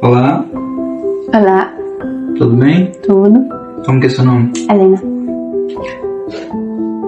Olá, Olá, tudo bem? tudo? Como que é seu nome? Helena.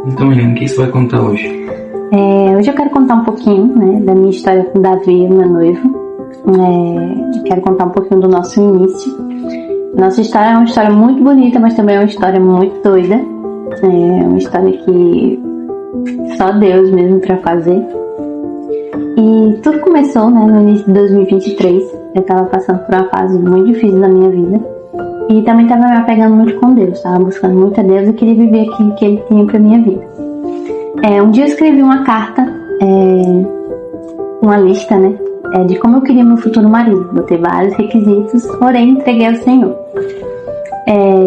Então, Helena, o que você vai contar hoje? Hoje eu quero contar um pouquinho, da minha história com o Davi, meu noivo. Quero contar um pouquinho do nosso início. Nossa história é uma história muito bonita, mas também é uma história muito doida. É uma história que só Deus mesmo para fazer. E tudo começou, no início de 2023. Eu estava passando por uma fase muito difícil da minha vida. E também estava me apegando muito com Deus. Estava buscando muito a Deus e queria viver aquilo que Ele tinha para minha vida. Um dia eu escrevi uma carta, uma lista, de como eu queria meu futuro marido. Botei vários requisitos, porém entreguei ao Senhor.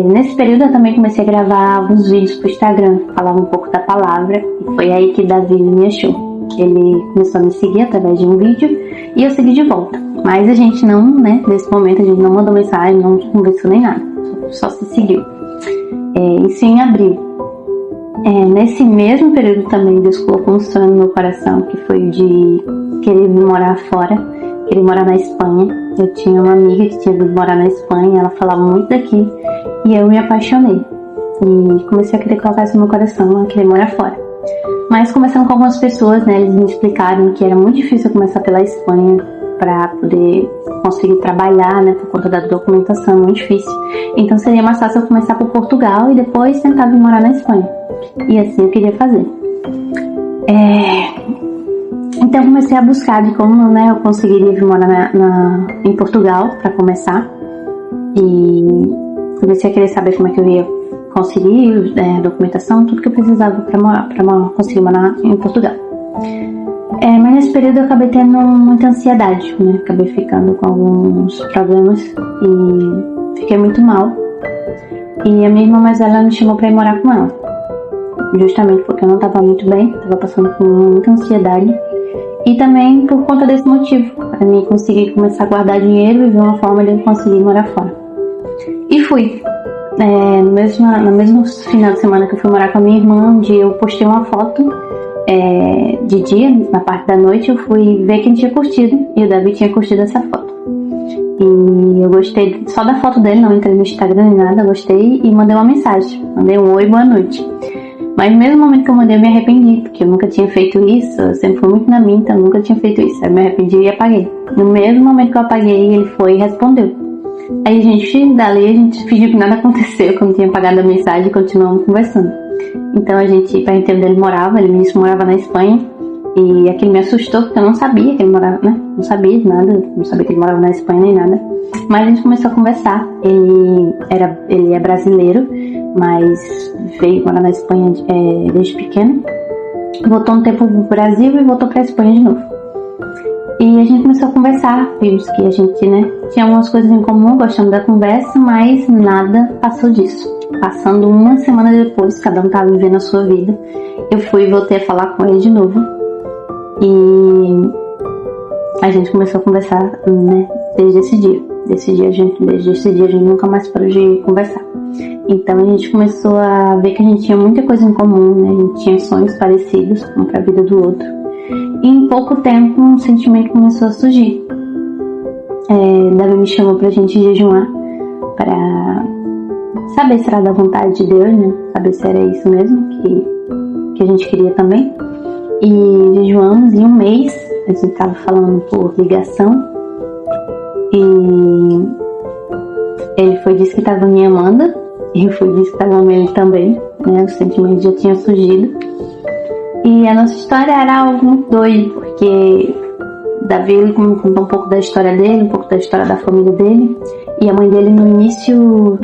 Nesse período eu também comecei a gravar alguns vídeos para o Instagram, falava um pouco da palavra, e foi aí que Davi me achou. Ele começou a me seguir através de um vídeo e eu segui de volta. Mas a gente não, nesse momento a gente não mandou mensagem, não conversou nem nada, só se seguiu. Isso em abril. Nesse mesmo período também Deus colocou um sonho no meu coração, que foi de querer vir morar fora, querer morar na Espanha. Eu tinha uma amiga que tinha vindo morar na Espanha, ela falava muito daqui e eu me apaixonei e comecei a querer colocar isso no meu coração, a querer morar fora. Mas conversando com algumas pessoas, eles me explicaram que era muito difícil eu começar pela Espanha para poder conseguir trabalhar, por conta da documentação, muito difícil. Então seria mais fácil eu começar por Portugal e depois tentar vir morar na Espanha. E assim eu queria fazer. Então eu comecei a buscar de como eu conseguiria vir morar em Portugal para começar. E comecei a querer saber como é que eu ia conseguir documentação, tudo que eu precisava para conseguir morar em Portugal. Mas nesse período eu acabei tendo muita ansiedade, acabei ficando com alguns problemas e fiquei muito mal. E a minha irmã mais velha me chamou para ir morar com ela, justamente porque eu não estava muito bem, estava passando por muita ansiedade. E também por conta desse motivo, para mim conseguir começar a guardar dinheiro e ver uma forma de eu conseguir morar fora. E fui. No mesmo final de semana que eu fui morar com a minha irmã, um dia eu postei uma foto de dia, na parte da noite eu fui ver quem tinha curtido, e o Davi tinha curtido essa foto. E eu gostei só da foto dele, não entrei no Instagram nem nada, gostei e mandei uma mensagem, mandei um oi, boa noite. Mas no mesmo momento que eu mandei eu me arrependi, porque eu nunca tinha feito isso, eu sempre fui muito na minha, então eu nunca tinha feito isso. Aí eu me arrependi e apaguei. No mesmo momento que eu apaguei, ele foi e respondeu. Aí a gente fingiu que nada aconteceu, que eu não tinha apagado a mensagem e continuamos conversando. Então pra gente ver onde ele morava, ele me disse que morava na Espanha. E aquilo me assustou, porque eu não sabia que ele morava, Não sabia de nada, não sabia que ele morava na Espanha nem nada. Mas a gente começou a conversar. Ele é brasileiro, mas veio morar na Espanha desde pequeno. Voltou um tempo pro Brasil e voltou pra Espanha de novo. E a gente começou a conversar, vimos que a gente, tinha algumas coisas em comum, gostamos da conversa, mas nada passou disso. Passando uma semana depois, cada um estava vivendo a sua vida, eu fui e voltei a falar com ele de novo. E a gente começou a conversar, desde esse dia. Desde esse dia a gente nunca mais parou de conversar. Então a gente começou a ver que a gente tinha muita coisa em comum, a gente tinha sonhos parecidos, um para a vida do outro. E em pouco tempo um sentimento começou a surgir. Davi me chamou pra gente jejuar, para saber se era da vontade de Deus, saber se era isso mesmo que a gente queria também. E jejuamos em um mês, a gente estava falando por ligação. E ele disse que estava me amando, e eu disse que estava amando ele também, o sentimento já tinha surgido. E a nossa história era algo muito doido, porque Davi contou um pouco da história dele, um pouco da história da família dele. E a mãe dele, no início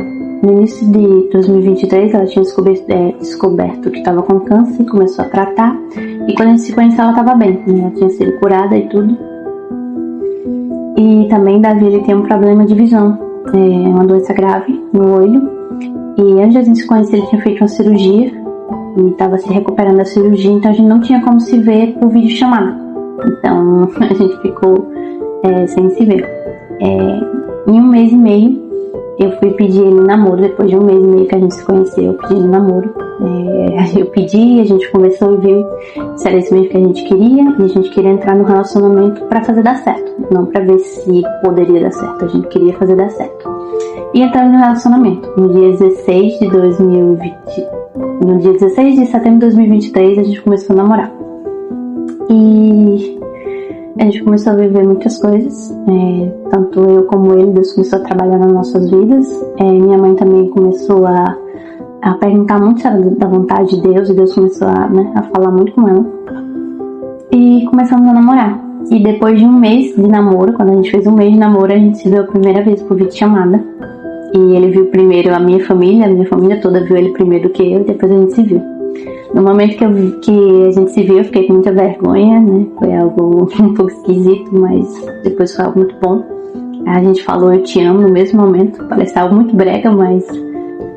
de 2023, ela tinha descoberto que estava com câncer e começou a tratar. E quando a gente se conheceu, ela estava bem, ela tinha sido curada e tudo. E também Davi, ele tem um problema de visão, uma doença grave no olho. E antes de a gente se conhecer, ele tinha feito uma cirurgia e estava se recuperando da cirurgia, então a gente não tinha como se ver por videochamada. Então a gente ficou sem se ver. Em um mês e meio eu fui pedir ele em namoro, depois de um mês e meio que a gente se conheceu, eu pedi ele em namoro. Eu pedi, a gente conversou e viu se era isso mesmo que a gente queria, e a gente queria entrar no relacionamento pra fazer dar certo, não pra ver se poderia dar certo, a gente queria fazer dar certo. E entramos no relacionamento, no dia 16 de setembro de 2023 a gente começou a namorar. E a gente começou a viver muitas coisas, tanto eu como ele, Deus começou a trabalhar nas nossas vidas. Minha mãe também começou a perguntar muito da vontade de Deus, e Deus começou a falar muito com ela. E começamos a namorar. E depois de um mês de namoro, quando a gente fez um mês de namoro, a gente se viu a primeira vez por videochamada. E ele viu primeiro a minha família toda viu ele primeiro do que eu, e depois a gente se viu. No momento que a gente se viu, eu fiquei com muita vergonha, né? Foi algo um pouco esquisito, mas depois foi algo muito bom. A gente falou eu te amo no mesmo momento, parece algo muito brega, mas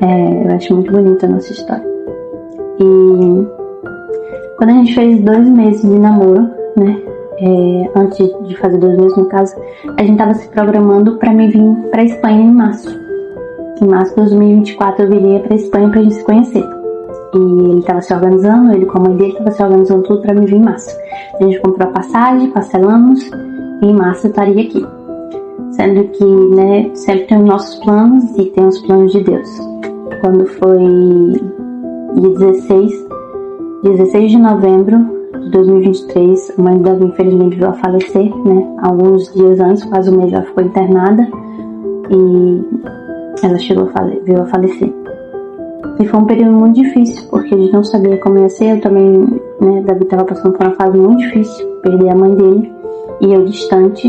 eu acho muito bonita a nossa história. E quando a gente fez 2 meses de namoro, né? Antes de fazer 2 meses no caso, a gente tava se programando pra me vir pra Espanha em março. Em março de 2024 eu viria pra Espanha pra gente se conhecer. E ele tava se organizando, ele com a mãe dele tava se organizando tudo pra me vir em março. A gente comprou a passagem, parcelamos, e em março eu estaria aqui. Sendo que, né, sempre tem os nossos planos e tem os planos de Deus. Quando foi dia 16 de novembro de 2023, a mãe dela infelizmente veio a falecer, né? Alguns dias antes, quase um mês, ela ficou internada e ela veio a falecer. E foi um período muito difícil, porque a gente não sabia como ia ser. Eu também, né, Davi estava passando por uma fase muito difícil, perder a mãe dele e eu distante,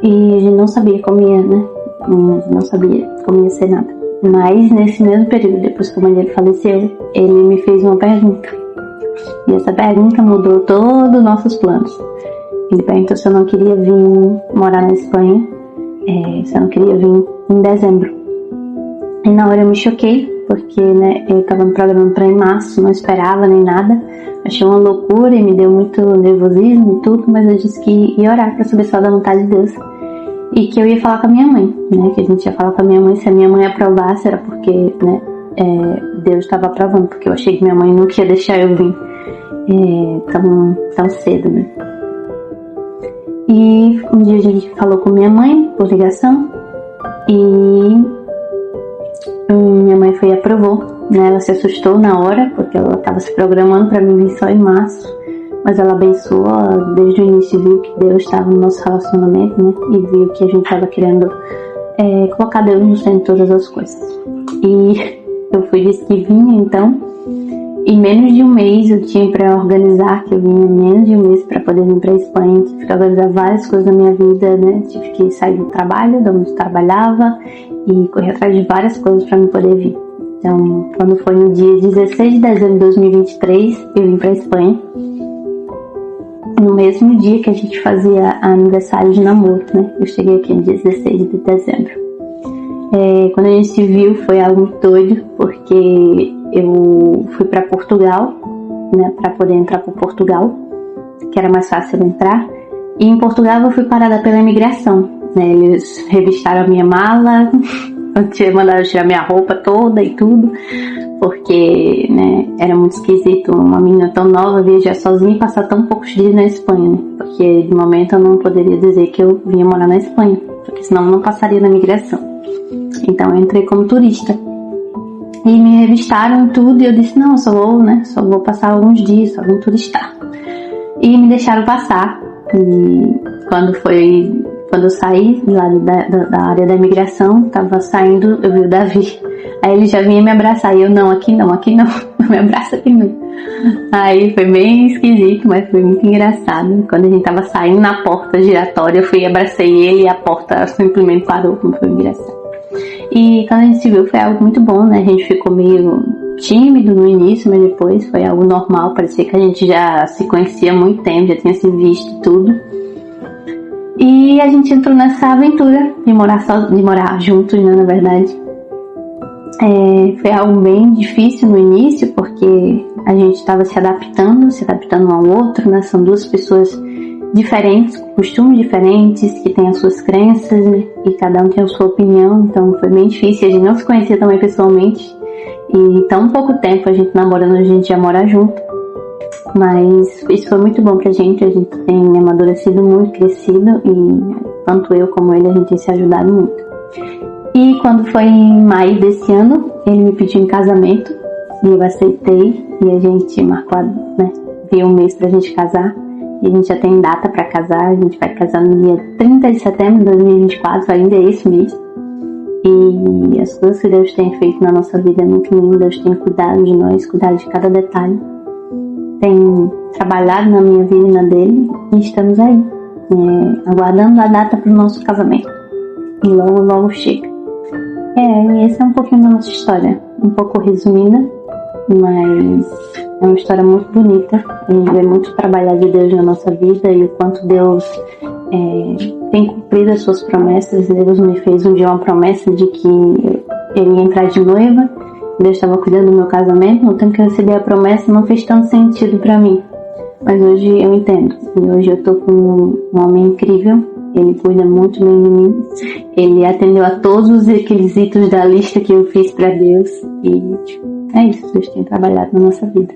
e a gente não sabia como ia, né? Não sabia como ia ser nada. Mas nesse mesmo período, depois que a mãe dele faleceu, ele me fez uma pergunta. E essa pergunta mudou todos os nossos planos. Ele perguntou se eu não queria vir morar na Espanha, se eu não queria vir em dezembro. E na hora eu me choquei, porque, né, eu estava me programando para em março, não esperava nem nada. Achei uma loucura e me deu muito nervosismo e tudo, mas eu disse que ia orar para saber só da vontade de Deus. E que eu ia falar com a minha mãe, né, que a gente ia falar com a minha mãe. Se a minha mãe aprovasse era porque, né, Deus estava aprovando, porque eu achei que minha mãe não ia deixar eu vir tão cedo, né. E um dia a gente falou com minha mãe por ligação e minha mãe foi e aprovou, né? Ela se assustou na hora, porque ela estava se programando para mim vir só em março, mas ela abençoou, desde o início viu que Deus estava no nosso relacionamento, né? E viu que a gente estava querendo colocar Deus no centro de todas as coisas. E eu disse que vinha, então, em menos de um mês eu tinha para organizar, que eu vinha menos de um mês para poder vir para a Espanha. Tive que organizar várias coisas da minha vida, né? Tive que sair do trabalho, de onde eu trabalhava, e correr atrás de várias coisas para me poder vir. Então, quando foi no dia 16 de dezembro de 2023, eu vim para a Espanha. No mesmo dia que a gente fazia aniversário de namoro, né? Eu cheguei aqui no dia 16 de dezembro. Quando a gente se viu foi algo muito doido, porque eu fui para Portugal, né? Para poder entrar para Portugal, que era mais fácil entrar. E em Portugal eu fui parada pela imigração, né? Eles revistaram a minha mala, mandaram eu tirar minha roupa toda e tudo, porque, né, era muito esquisito uma menina tão nova viajar sozinha e passar tão poucos dias na Espanha, né? Porque de momento eu não poderia dizer que eu vinha morar na Espanha, porque senão eu não passaria na imigração. Então eu entrei como turista e me revistaram tudo, e eu disse, não, só vou passar alguns dias, só vou turistar. E me deixaram passar. E quando eu saí lá da área da imigração, tava saindo, eu vi o Davi. Aí ele já vinha me abraçar, e eu, não, aqui não, me abraça aqui não. Aí foi bem esquisito, mas foi muito engraçado. Quando a gente tava saindo na porta giratória, eu fui e abracei ele, e a porta simplesmente parou, foi engraçado. E quando a gente se viu foi algo muito bom, né? A gente ficou meio tímido no início, mas depois foi algo normal. Parecia que a gente já se conhecia há muito tempo, já tinha se visto e tudo. E a gente entrou nessa aventura de morar juntos, né, na verdade. Foi algo bem difícil no início, porque a gente estava se adaptando um ao outro, né? São duas pessoas diferentes, costumes diferentes, que têm as suas crenças, e cada um tem a sua opinião, então foi bem difícil. A gente não se conhecia também pessoalmente, e tão pouco tempo a gente namorando, a gente já mora junto, mas isso foi muito bom pra gente. A gente tem amadurecido muito, crescido, e tanto eu como ele, a gente tem se ajudado muito. E quando foi em maio desse ano, ele me pediu em casamento, e eu aceitei, e a gente marcou, viu um mês pra gente casar, e a gente já tem data pra casar. A gente vai casar no dia 30 de setembro de 2024, ainda é esse mês. E as coisas que Deus tem feito na nossa vida é muito lindo. Deus tem cuidado de nós, cuidado de cada detalhe, tem trabalhado na minha vida e na dele, e estamos aí, aguardando a data pro nosso casamento, e logo, logo chega. E essa é um pouquinho da nossa história, um pouco resumida, mas é uma história muito bonita. A gente vê muito trabalhar de Deus na nossa vida, e o quanto Deus tem cumprido as suas promessas. Deus me fez um dia uma promessa de que ele ia entrar de noiva. Deus estava cuidando do meu casamento. No tempo que eu recebi a promessa, não fez tanto sentido para mim, mas hoje eu entendo. E hoje eu tô com um homem incrível. Ele cuida muito bem de mim. Ele atendeu a todos os requisitos da lista que eu fiz para Deus. E é isso, Deus tem trabalhado na nossa vida.